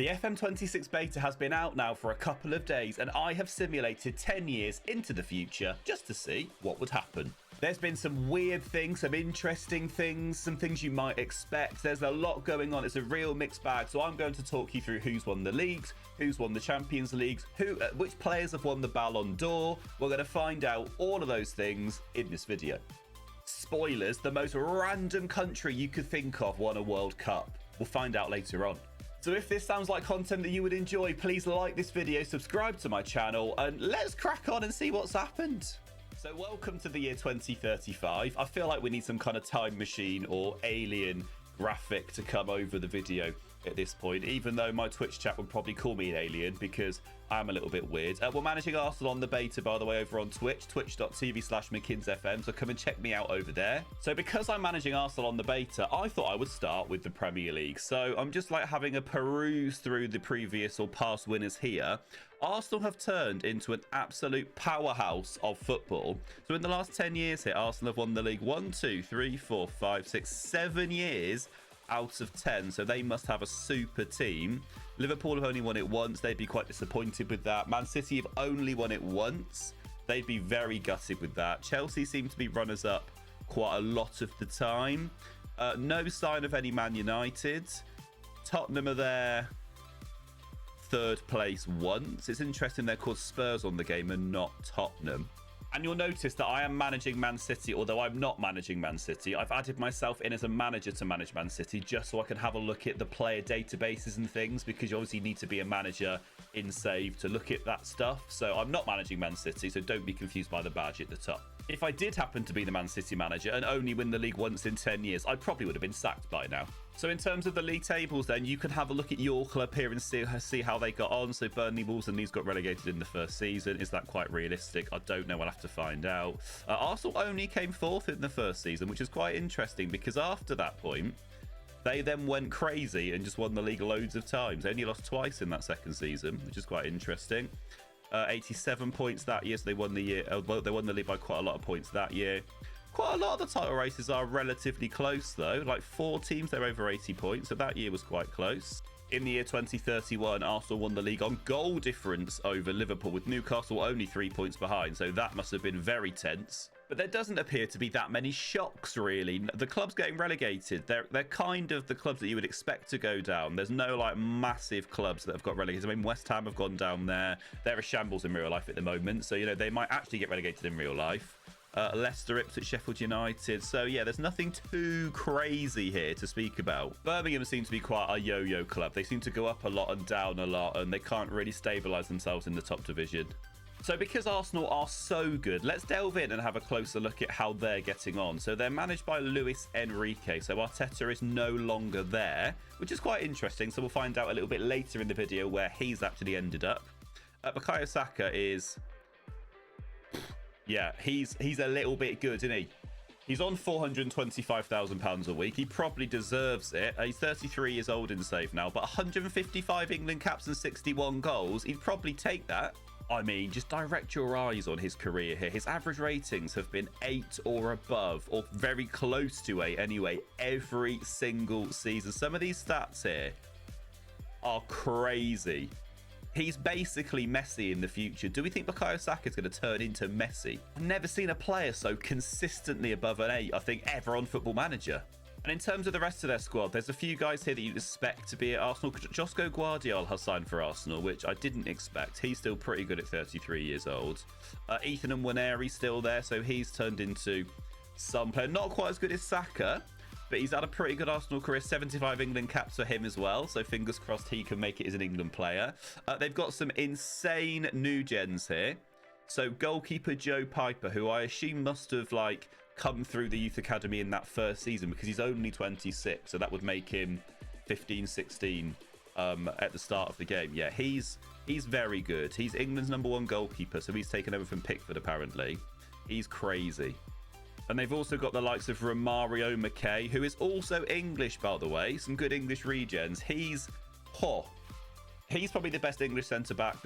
The FM26 beta has been out now for a couple of days, and I have simulated 10 years into the future just to see what would happen. There's been some weird things, some interesting things, some things you might expect. There's a lot going on. It's a real mixed bag. So I'm going to talk you through who's won the leagues, who's won the Champions Leagues, which players have won the Ballon d'Or. We're going to find out all of those things in this video. Spoilers, the most random country you could think of won a World Cup. We'll find out later on. So if this sounds like content that you would enjoy, please like this video, subscribe to my channel, and let's crack on and see what's happened. So welcome to the year 2035. I feel like we need some kind of time machine or alien graphic to come over the video at this point, even though my Twitch chat would probably call me an alien because I'm a little bit weird. We're managing Arsenal on the beta, by the way, over on Twitch, twitch.tv/MckinsFM, so come and check me out over there. So because I'm managing Arsenal on the beta, I thought I would start with the Premier League. So I'm just like having a peruse through the previous or past winners here. Arsenal have turned into an absolute powerhouse of football. So in the last 10 years here, Arsenal have won the league 1, 2, 3, 4, 5, 6, 7 years out of 10, so they must have a super team. Liverpool have only won it once. They'd be quite disappointed with that. Man City have only won it once. They'd be very gutted with that. Chelsea seem to be runners-up quite a lot of the time. No sign of any Man United. Tottenham are there third place once. It's interesting they're called Spurs on the game and not Tottenham. And you'll notice that I am managing Man City, although I'm not managing Man City. I've added myself in as a manager to manage Man City just so I can have a look at the player databases and things, because you obviously need to be a manager in Save to look at that stuff. So I'm not managing Man City, so don't be confused by the badge at the top. If I did happen to be the Man City manager and only win the league once in 10 years, I probably would have been sacked by now. So in terms of the league tables then, you can have a look at your club here and see how they got on. So Burnley, Wolves and Leeds got relegated in the first season. Is that quite realistic? I don't know. I'll have to find out. Arsenal only came fourth in the first season, which is quite interesting because after that point, they then went crazy and just won the league loads of times. They only lost twice in that second season, which is quite interesting. 87 points that year, so they won the year. Well, they won the league by quite a lot of points that year. Quite a lot of the title races are relatively close, though. Like 4 teams, they're over 80 points, so that year was quite close. In the year 2031, Arsenal won the league on goal difference over Liverpool, with Newcastle only 3 points behind, so that must have been very tense. But there doesn't appear to be that many shocks, really. The clubs getting relegated, they're kind of the clubs that you would expect to go down. There's no, like, massive clubs that have got relegated. I mean, West Ham have gone down there. They're a shambles in real life at the moment, so, you know, they might actually get relegated in real life. Leicester, Ipswich, Sheffield United. So, yeah, there's nothing too crazy here to speak about. Birmingham seem to be quite a yo-yo club. They seem to go up a lot and down a lot, and they can't really stabilise themselves in the top division. So because Arsenal are so good, let's delve in and have a closer look at how they're getting on. So they're managed by Luis Enrique. So Arteta is no longer there, which is quite interesting. So we'll find out a little bit later in the video where he's actually ended up. Bukayo Saka is... yeah, he's a little bit good, isn't he? He's on £425,000 a week. He probably deserves it. He's 33 years old in Save now, but 155 England caps and 61 goals. He'd probably take that. I mean, just direct your eyes on his career here. His average ratings have been 8 or above, or very close to 8 anyway, every single season. Some of these stats here are crazy. He's basically Messi in the future. Do we think Bukayo Saka is going to turn into Messi? I've never seen a player so consistently above an 8, I think, ever on Football Manager. And in terms of the rest of their squad, there's a few guys here that you'd expect to be at Arsenal. Josko Guardiola has signed for Arsenal, which I didn't expect. He's still pretty good at 33 years old. Ethan Nwaneri still there, so he's turned into some player. Not quite as good as Saka, but he's had a pretty good Arsenal career. 75 England caps for him as well, so fingers crossed he can make it as an England player. They've got some insane new gens here. So goalkeeper Joe Piper, who I assume must have like come through the youth academy in that first season because he's only 26, so that would make him 15, 16 at the start of the game. Yeah, he's very good. He's England's #1 goalkeeper, so he's taken over from Pickford apparently. He's crazy. And they've also got the likes of Romario McKay, who is also English, by the way. Some good English regens. He's probably the best English centre-back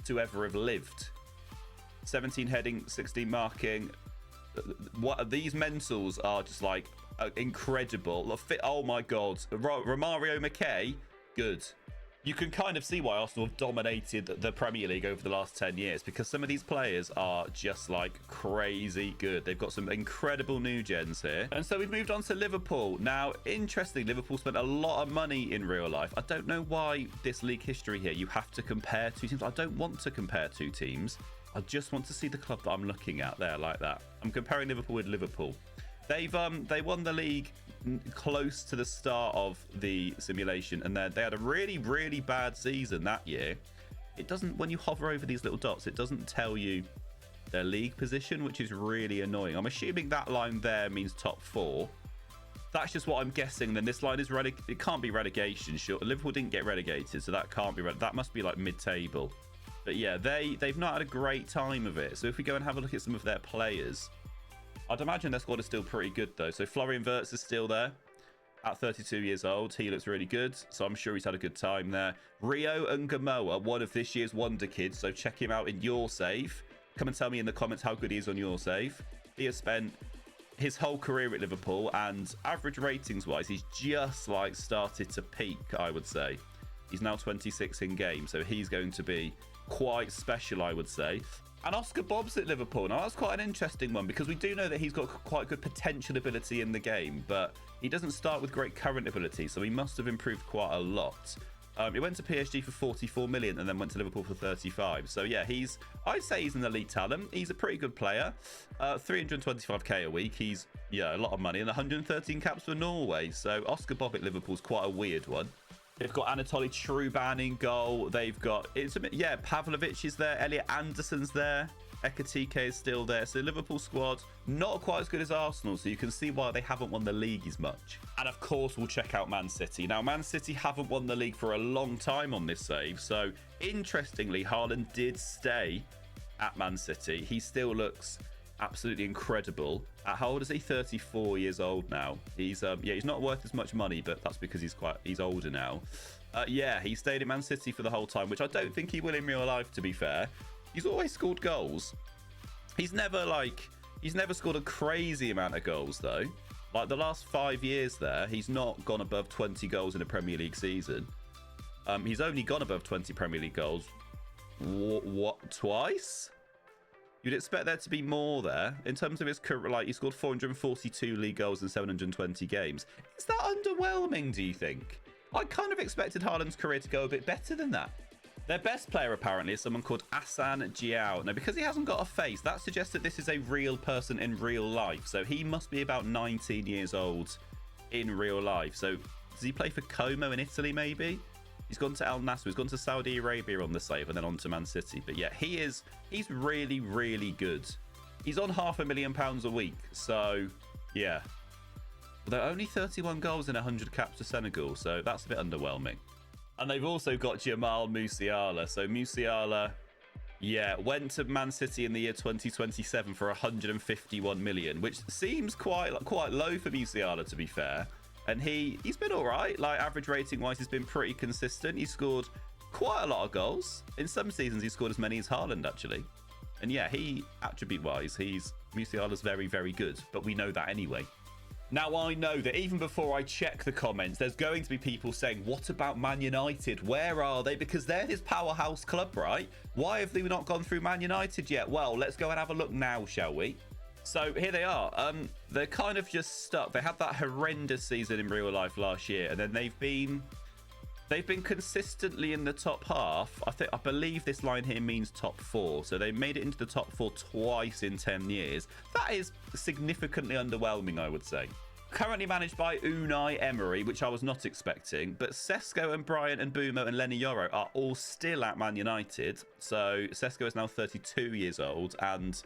to ever have lived. 17 heading, 16 marking. What these mentals are just like incredible. Oh my god, Romario McKay, good. You can kind of see why Arsenal have dominated the Premier League over the last 10 years, because some of these players are just like crazy good. They've got some incredible new gens here. And so we've moved on to Liverpool. Now, interestingly, Liverpool spent a lot of money in real life. I don't know why this league history here, you have to compare two teams. I don't want to compare two teams. I just want to see the club that I'm looking at there like that. I'm comparing Liverpool with Liverpool. They won the league close to the start of the simulation, and then they had a really, really bad season that year. It doesn't, when you hover over these little dots, it doesn't tell you their league position, which is really annoying. I'm assuming that line there means top 4. That's just what I'm guessing. Then this line is it can't be relegation. Sure, Liverpool didn't get relegated, so that can't be that must be like mid-table. But yeah, they've not had a great time of it. So if we go and have a look at some of their players, I'd imagine their squad is still pretty good, though. So Florian Wirtz is still there at 32 years old. He looks really good, so I'm sure he's had a good time there. Rio and Gamoa, one of this year's wonder kids, so check him out in your save. Come and tell me in the comments how good he is on your save. He has spent his whole career at Liverpool, and average ratings-wise, he's just like started to peak, I would say. He's now 26 in game, so he's going to be quite special, I would say. And Oscar Bobb's at Liverpool. Now, that's quite an interesting one, because we do know that he's got quite good potential ability in the game, but he doesn't start with great current ability, so he must have improved quite a lot. He went to PSG for 44 million and then went to Liverpool for 35. So, yeah, I'd say he's an elite talent. He's a pretty good player. 325k a week. He's, yeah, a lot of money, and 113 caps for Norway. So, Oscar Bobb at Liverpool's quite a weird one. They've got Anatoly Truban in goal. They've got, Pavlovic is there. Elliot Anderson's there. Ekatike is still there. So Liverpool squad, not quite as good as Arsenal. So you can see why they haven't won the league as much. And of course, we'll check out Man City. Now, Man City haven't won the league for a long time on this save. So interestingly, Haaland did stay at Man City. He still looks absolutely incredible. How old is he? 34 years old now. He's he's not worth as much money, but that's because he's older now. He stayed in Man City for the whole time, which I don't think he will in real life, to be fair. He's always scored goals. He's never scored a crazy amount of goals though. Like the last 5 years there, he's not gone above 20 goals in a Premier League season. He's only gone above 20 Premier League goals twice? You'd expect there to be more there. In terms of his career, like, he scored 442 league goals in 720 games. Is that underwhelming, do you think? I kind of expected Haaland's career to go a bit better than that. Their best player, apparently, is someone called Asan Jiao. Now, because he hasn't got a face, that suggests that this is a real person in real life. So he must be about 19 years old in real life. So does he play for Como in Italy, maybe? He's gone to Al Nassr. He's gone to Saudi Arabia on the save and then on to Man City. But yeah, he's really, really good. He's on £500,000 a week. So yeah. Although only 31 goals in 100 caps for Senegal. So that's a bit underwhelming. And they've also got Jamal Musiala. So Musiala, yeah, went to Man City in the year 2027 for 151 million, which seems quite low for Musiala, to be fair. And he's been all right. Like, average rating wise, he's been pretty consistent. He scored quite a lot of goals. In some seasons, he scored as many as Haaland, actually. And yeah, attribute wise, Musiala's very, very good. But we know that anyway. Now, I know that even before I check the comments, there's going to be people saying, what about Man United? Where are they? Because they're his powerhouse club, right? Why have they not gone through Man United yet? Well, let's go and have a look now, shall we? So here they are. They're kind of just stuck. They had that horrendous season in real life last year, and then they've been consistently in the top half. I believe this line here means top 4. So they made it into the top 4 twice in 10 years. That is significantly underwhelming, I would say. Currently managed by Unai Emery, which I was not expecting. But Sesko and Bryant and Bumo and Lenny Yoro are all still at Man United. So Sesko is now 32 years old, and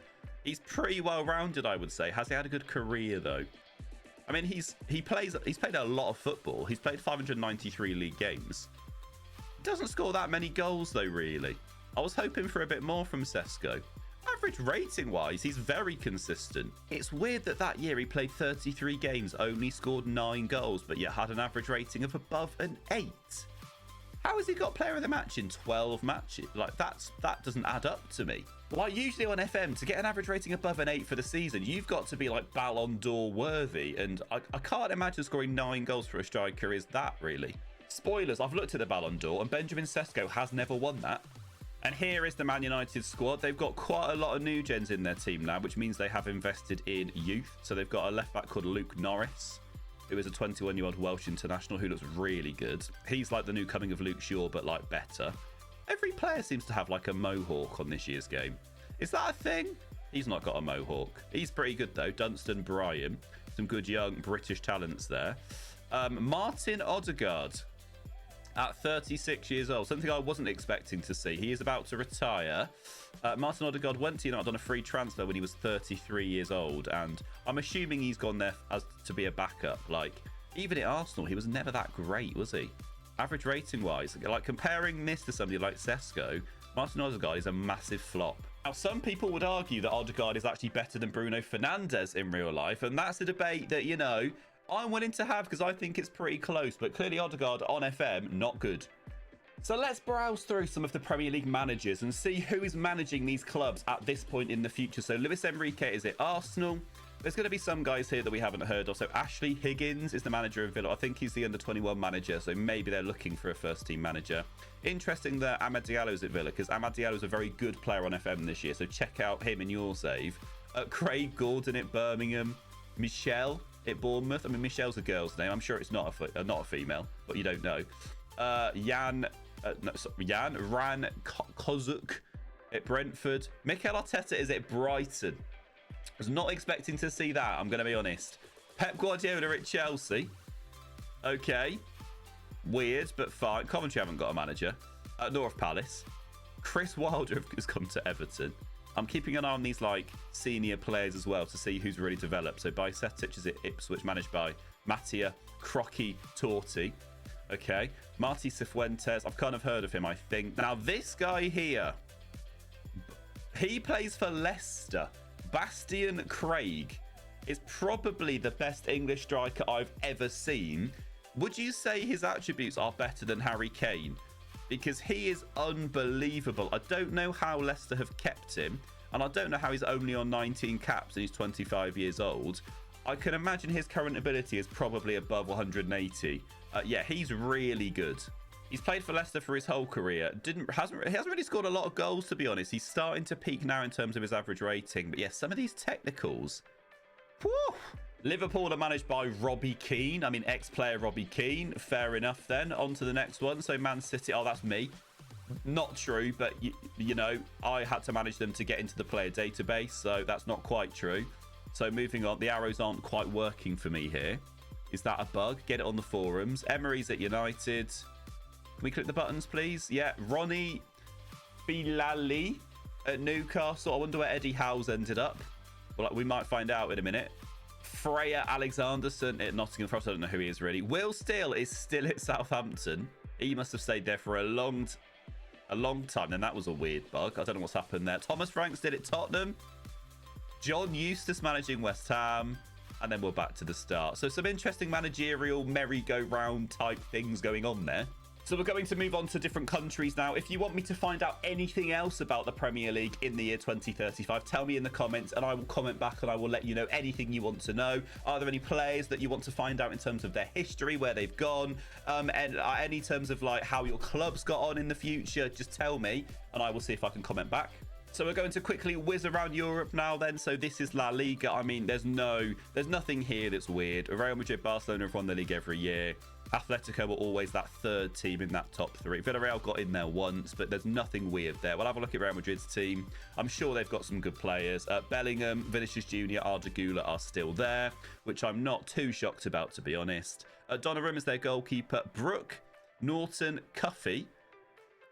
he's pretty well-rounded, I would say. Has he had a good career, though? I mean, he's played a lot of football. He's played 593 league games. He doesn't score that many goals, though, really. I was hoping for a bit more from Sesko. Average rating-wise, he's very consistent. It's weird that year he played 33 games, only scored 9 goals, but yet had an average rating of above an 8. How has he got player of the match in 12 matches? Like, that doesn't add up to me. Like, usually on FM, to get an average rating above an 8 for the season, you've got to be, like, Ballon d'Or worthy. And I can't imagine scoring 9 goals for a striker is that, really. Spoilers, I've looked at the Ballon d'Or and Benjamin Sesko has never won that. And here is the Man United squad. They've got quite a lot of new gens in their team now, which means they have invested in youth. So they've got a left back called Luke Norris, who is a 21-year-old Welsh international who looks really good. He's like the new coming of Luke Shaw, but like better. Every player seems to have like a mohawk on this year's game. Is that a thing? He's not got a mohawk. He's pretty good though. Dunstan Bryan. Some good young British talents there. Martin Odegaard at 36 years old. Something I wasn't expecting to see. He is about to retire. Martin Odegaard went to United on a free transfer when he was 33 years old. And I'm assuming he's gone there as to be a backup. Like, even at Arsenal, he was never that great, was he? Average rating wise, like comparing this to somebody like Sesko, Martin Odegaard is a massive flop. Now, some people would argue that Odegaard is actually better than Bruno Fernandes in real life, and that's a debate that, you know, I'm willing to have because I think it's pretty close, but clearly Odegaard on FM, not good. So let's browse through some of the Premier League managers and see who is managing these clubs at this point in the future. So Luis Enrique is at Arsenal. There's going to be some guys here that we haven't heard of. So Ashley Higgins is the manager of Villa. I think he's the under-21 manager, so maybe they're looking for a first-team manager. Interesting that Amad Diallo's at Villa, because Amad Diallo is a very good player on FM this year, so check out him in your save. Craig Gordon at Birmingham. Michelle at Bournemouth. I mean, Michelle's a girl's name. I'm sure it's not a female, but you don't know. Jan Ran Kozuk at Brentford. Mikel Arteta is at Brighton. I was not expecting to see that, I'm going to be honest. Pep Guardiola at Chelsea. Okay. Weird, but fine. Coventry haven't got a manager. North Palace. Chris Wilder has come to Everton. I'm keeping an eye on these like senior players as well to see who's really developed. So Bajcetic is at Ipswich, managed by Mattia Crocky Torti. Okay. Marti Cifuentes. I've kind of heard of him, I think. Now, this guy here, he plays for Leicester. Bastian Craig is probably the best English striker I've ever seen. Would you say his attributes are better than Harry Kane? Because he is unbelievable. I don't know how Leicester have kept him, and I don't know how he's only on 19 caps and he's 25 years old. I can imagine his current ability is probably above 180. Yeah, he's really good. He's played for Leicester for his whole career. He hasn't really scored a lot of goals, to be honest. He's starting to peak now in terms of his average rating. But yeah, some of these technicals. Whew. Liverpool are managed by Robbie Keane. I mean, ex-player Robbie Keane. Fair enough then. On to the next one. So Man City. Oh, that's me. Not true, but you know, I had to manage them to get into the player database. So that's not quite true. So moving on. The arrows aren't quite working for me here. Is that a bug? Get it on the forums. Emery's at United. Can we click the buttons, please? Yeah, Ronnie Bilali at Newcastle. I wonder where Eddie Howe's ended up. Well, we might find out in a minute. Freya Alexanderson at Nottingham Forest. I don't know who he is, really. Will Steele is still at Southampton. He must have stayed there for a long time. Then that was a weird bug. I don't know what's happened there. Thomas Franks did it at Tottenham. John Eustace managing West Ham. And then we're back to the start. So some interesting managerial merry-go-round type things going on there. So we're going to move on to different countries now. If you want me to find out anything else about the Premier League in the year 2035, tell me in the comments and I will comment back and I will let you know anything you want to know. Are there any players that you want to find out in terms of their history, where they've gone, and any terms of like how your club's got on in the future? Just tell me and I will see if I can comment back. So we're going to quickly whiz around Europe now then. So this is La Liga. I mean, there's nothing here that's weird. Real Madrid, Barcelona have won the league every year. Atletico were always that third team in that top three. Villarreal got in there once, but there's nothing weird there. We'll have a look at Real Madrid's team. I'm sure they've got some good players. Bellingham, Vinicius Jr., Arda Güler are still there, which I'm not too shocked about, to be honest. Donnarumma is their goalkeeper. Brooke Norton Cuffy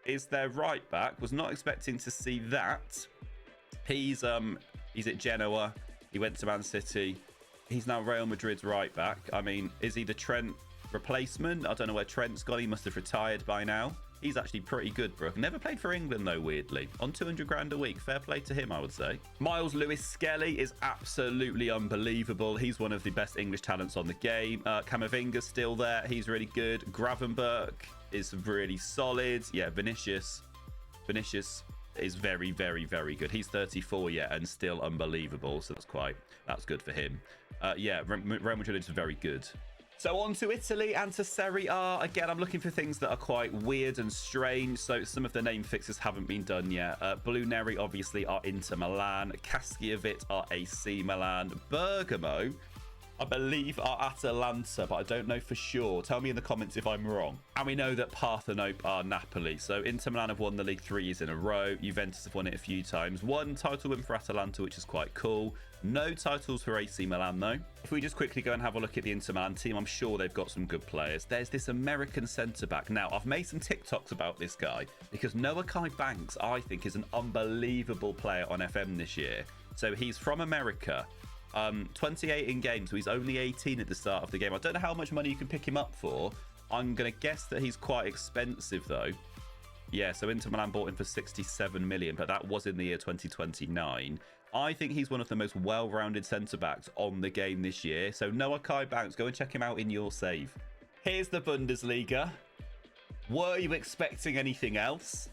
is their right back. Was not expecting to see that. He's at Genoa. He went to Man City. He's now Real Madrid's right back. I mean, is he the Trent replacement? I don't know where Trent's gone. He must have retired by now. He's actually pretty good, Brooke. Never played for England, though, weirdly. On 200 grand a week. Fair play to him, I would say. Miles Lewis Skelly is absolutely unbelievable. He's one of the best English talents on the game. Camavinga's still there. He's really good. Gravenberch is really solid. Yeah, Vinicius is very, very, very good. He's 34 yet and still unbelievable. So that's good for him. Yeah, Real Madrid is very good. So on to Italy and to Serie A. Again, I'm looking for things that are quite weird and strange. So some of the name fixes haven't been done yet. Blue Neri obviously are Inter Milan. Casciavit are AC Milan. Bergamo, I believe, are Atalanta, but I don't know for sure. Tell me in the comments if I'm wrong. And we know that Parthenope are Napoli. So Inter Milan have won the league 3 years in a row. Juventus have won it a few times. One title win for Atalanta, which is quite cool. No titles for AC Milan, though. If we just quickly go and have a look at the Inter Milan team, I'm sure they've got some good players. There's this American centre-back. Now, I've made some TikToks about this guy because Noah Kai Banks, I think, is an unbelievable player on FM this year. So he's from America. 28 in games, so he's only 18 at the start of the game. I don't know how much money you can pick him up for. I'm going to guess that he's quite expensive, though. Yeah, so Inter Milan bought him for 67 million, but that was in the year 2029. I think he's one of the most well-rounded centre-backs on the game this year. So Noah Kai Banks, go and check him out in your save. Here's the Bundesliga. Were you expecting anything else?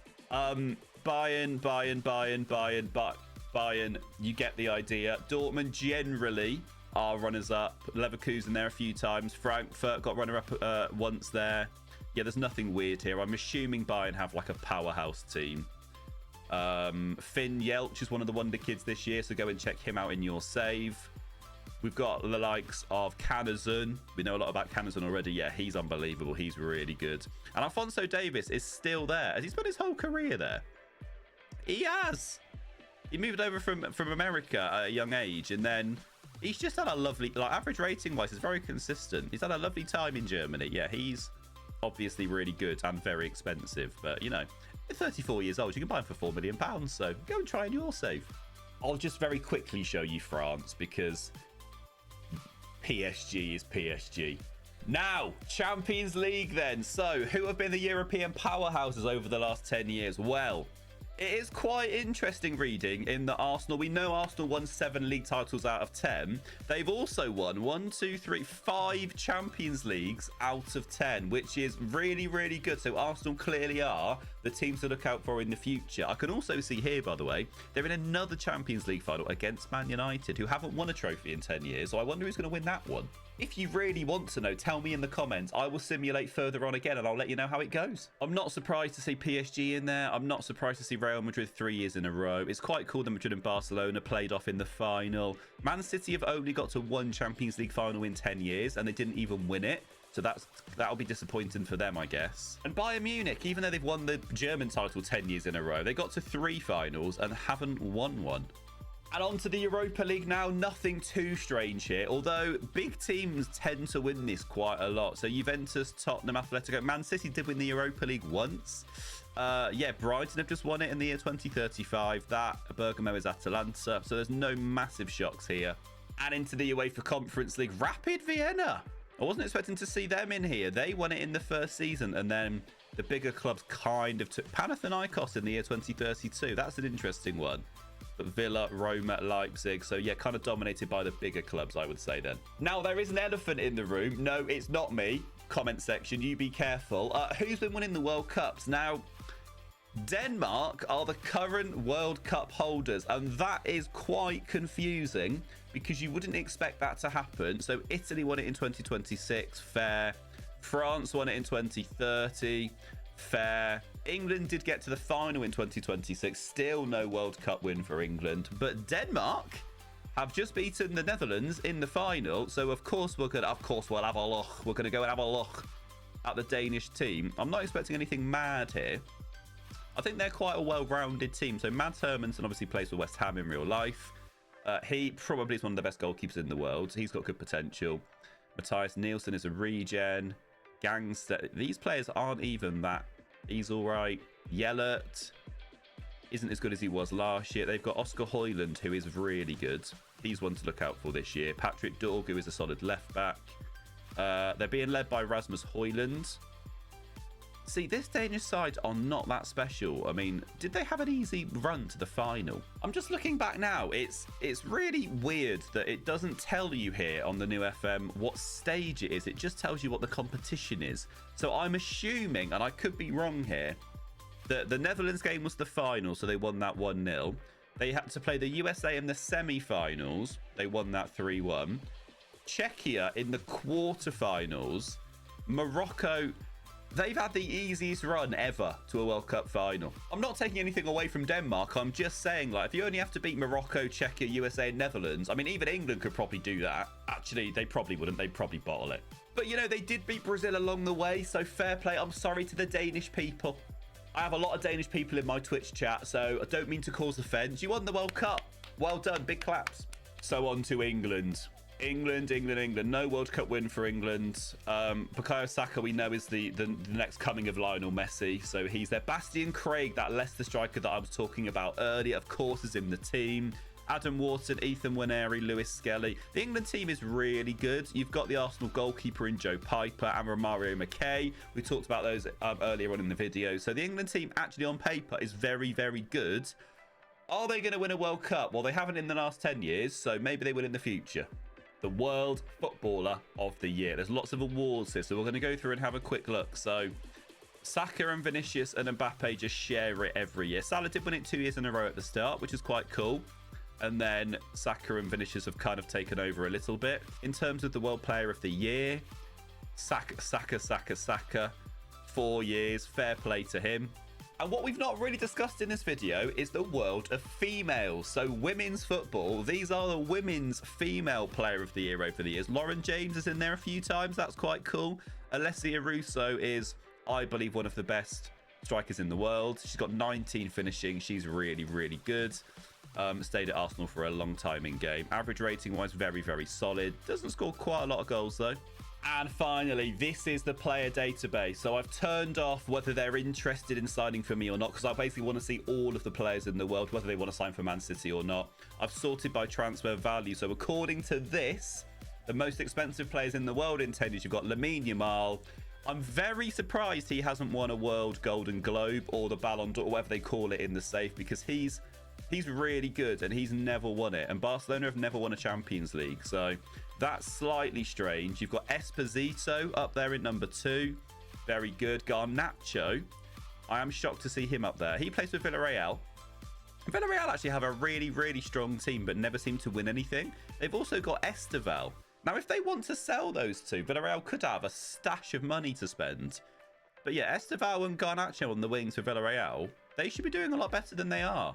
Bayern, you get the idea. Dortmund generally are runners-up. Leverkusen there a few times. Frankfurt got runner-up once there. Yeah, there's nothing weird here. I'm assuming Bayern have like a powerhouse team. Finn Yelch is one of the wonder kids this year, so go and check him out in your save. We've got the likes of Canizon. We know a lot about Canizon already. Yeah, he's unbelievable. He's really good. And Alphonso Davies is still there. Has he spent his whole career there? He has. He moved over from America at a young age, and then he's just had a lovely, like, average rating wise, is very consistent. He's had a lovely time in Germany. Yeah, he's obviously really good and very expensive, but you know, at 34 years old, you can buy him for £4 million, so go and try in your save. I'll just very quickly show you France because PSG is PSG. Now, Champions League then. So, who have been the European powerhouses over the last 10 years? Well, it is quite interesting reading in that Arsenal, we know Arsenal won 7 league titles out of 10. They've also won 5 Champions Leagues out of 10, which is really, really good. So Arsenal clearly are the teams to look out for in the future. I can also see here, by the way, they're in another Champions League final against Man United, who haven't won a trophy in 10 years. So I wonder who's going to win that one. If you really want to know, tell me in the comments. I will simulate further on again and I'll let you know how it goes. I'm not surprised to see PSG in there. I'm not surprised to see Real Madrid 3 years in a row. It's quite cool that Madrid and Barcelona played off in the final. Man City have only got to 1 Champions League final in 10 years and they didn't even win it. So that'll be disappointing for them, I guess. And Bayern Munich, even though they've won the German title 10 years in a row, they got to 3 finals and haven't won one. And on to the Europa League now. Nothing too strange here, although big teams tend to win this quite a lot. So Juventus, Tottenham, Atletico, Man City did win the Europa League once. Yeah, Brighton have just won it in the year 2035. That Bergamo is Atalanta. So there's no massive shocks here. And into the UEFA Conference League, Rapid Vienna. I wasn't expecting to see them in here. They won it in the first season, and then the bigger clubs kind of took Panathinaikos in the year 2032. That's an interesting one. But Villa, Roma, Leipzig. So, yeah, kind of dominated by the bigger clubs, I would say then. Now, there is an elephant in the room. No, it's not me. Comment section, you be careful. Who's been winning the World Cups? Now, Denmark are the current World Cup holders, and that is quite confusing because you wouldn't expect that to happen. So, Italy won it in 2026. Fair. France won it in 2030. Fair. England did get to the final in 2026. Still no World Cup win for England. But Denmark have just beaten the Netherlands in the final. So, of course, we'll have a look. We're going to go and have a look at the Danish team. I'm not expecting anything mad here. I think they're quite a well-rounded team. So, Mads Hermansen obviously plays for West Ham in real life. He probably is one of the best goalkeepers in the world. He's got good potential. Matthias Nielsen is a regen. Gangster. These players aren't even that. He's all right. Yellert isn't as good as he was last year. They've got Oscar Højlund, who is really good. He's one to look out for this year. Patrick Dorg, who is a solid left back. They're being led by Rasmus Højlund. See, this Danish side are not that special. I mean, did they have an easy run to the final? I'm just looking back now. It's really weird that it doesn't tell you here on the new FM what stage it is. It just tells you what the competition is. So I'm assuming, and I could be wrong here, that the Netherlands game was the final, so they won that 1-0. They had to play the USA in the semi-finals. They won that 3-1. Czechia in the quarterfinals. Morocco, they've had the easiest run ever to a World Cup final. I'm not taking anything away from Denmark. I'm just saying, like, if you only have to beat Morocco, Czechia, USA, and Netherlands, I mean, even England could probably do that. Actually, they probably wouldn't. They'd probably bottle it. But, you know, they did beat Brazil along the way, so fair play. I'm sorry to the Danish people. I have a lot of Danish people in my Twitch chat, so I don't mean to cause offence. You won the World Cup. Well done. Big claps. So on to England. England. No World Cup win for England. Bukayo Saka, we know, is the next coming of Lionel Messi. So he's there. Bastian Craig, that Leicester striker that I was talking about earlier, of course, is in the team. Adam Wharton, Ethan Nwaneri, Lewis Skelly. The England team is really good. You've got the Arsenal goalkeeper in Joe Piper and Romario McKay. We talked about those earlier on in the video. So the England team actually on paper is very, very good. Are they going to win a World Cup? Well, they haven't in the last 10 years, so maybe they will in the future. The World Footballer of the Year. There's lots of awards here, so we're going to go through and have a quick look. So Saka and Vinicius and Mbappe just share it every year. Salah did win it 2 years in a row at the start, which is quite cool. And then Saka and Vinicius have kind of taken over a little bit. In terms of the World Player of the Year, Saka, 4 years. Fair play to him. And what we've not really discussed in this video is the world of females. So women's football, these are the women's female player of the year over the years. Lauren James is in there a few times. That's quite cool. Alessia Russo is, I believe, one of the best strikers in the world. She's got 19 finishing. She's really, really good. Stayed at Arsenal for a long time in game. Average rating wise, very, very solid. Doesn't score quite a lot of goals though. And finally, this is the player database. So I've turned off whether they're interested in signing for me or not, because I basically want to see all of the players in the world, whether they want to sign for Man City or not. I've sorted by transfer value. So according to this, the most expensive players in the world in tennis, you've got Lamine Yamal. I'm very surprised he hasn't won a World Golden Globe or the Ballon d'Or, or whatever they call it in the safe, because he's really good and he's never won it. And Barcelona have never won a Champions League. So that's slightly strange. You've got Esposito up there in number 2. Very good. Garnacho. I am shocked to see him up there. He plays for Villarreal. Villarreal actually have a really, really strong team, but never seem to win anything. They've also got Estival. Now, if they want to sell those two, Villarreal could have a stash of money to spend. But yeah, Estival and Garnacho on the wings for Villarreal, they should be doing a lot better than they are.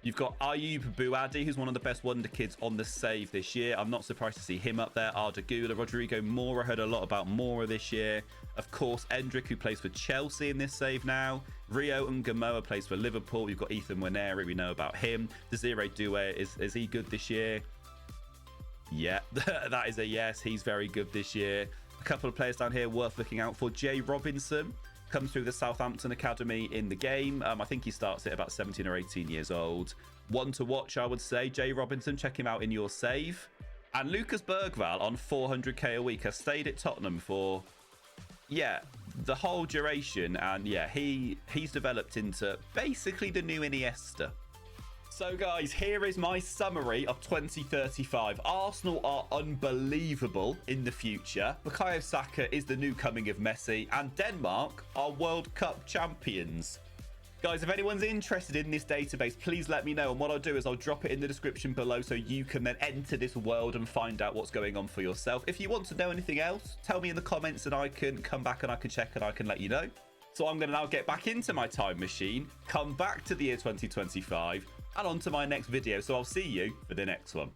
You've got Ayub Buadi, who's one of the best wonder kids on the save this year. I'm not surprised to see him up there. Arda Güler, Rodrigo Mora, heard a lot about Mora this year. Of course, Endrick, who plays for Chelsea in this save now. Rio and Gamoa plays for Liverpool. You've got Ethan Nwaneri, we know about him. Desiree Doué, is he good this year? Yeah, that is a yes. He's very good this year. A couple of players down here worth looking out for. Jay Robinson comes through the Southampton Academy in the game. I think he starts at about 17 or 18 years old. One to watch, I would say. Jay Robinson, check him out in your save. And Lucas Bergvall on 400k a week has stayed at Tottenham for, yeah, the whole duration. And yeah, he's developed into basically the new Iniesta. So guys, here is my summary of 2035. Arsenal are unbelievable in the future. Bukayo Saka is the new coming of Messi. And Denmark are World Cup champions. Guys, if anyone's interested in this database, please let me know. And what I'll do is I'll drop it in the description below so you can then enter this world and find out what's going on for yourself. If you want to know anything else, tell me in the comments and I can come back and I can check and I can let you know. So I'm going to now get back into my time machine, come back to the year 2025, and on to my next video. So I'll see you for the next one.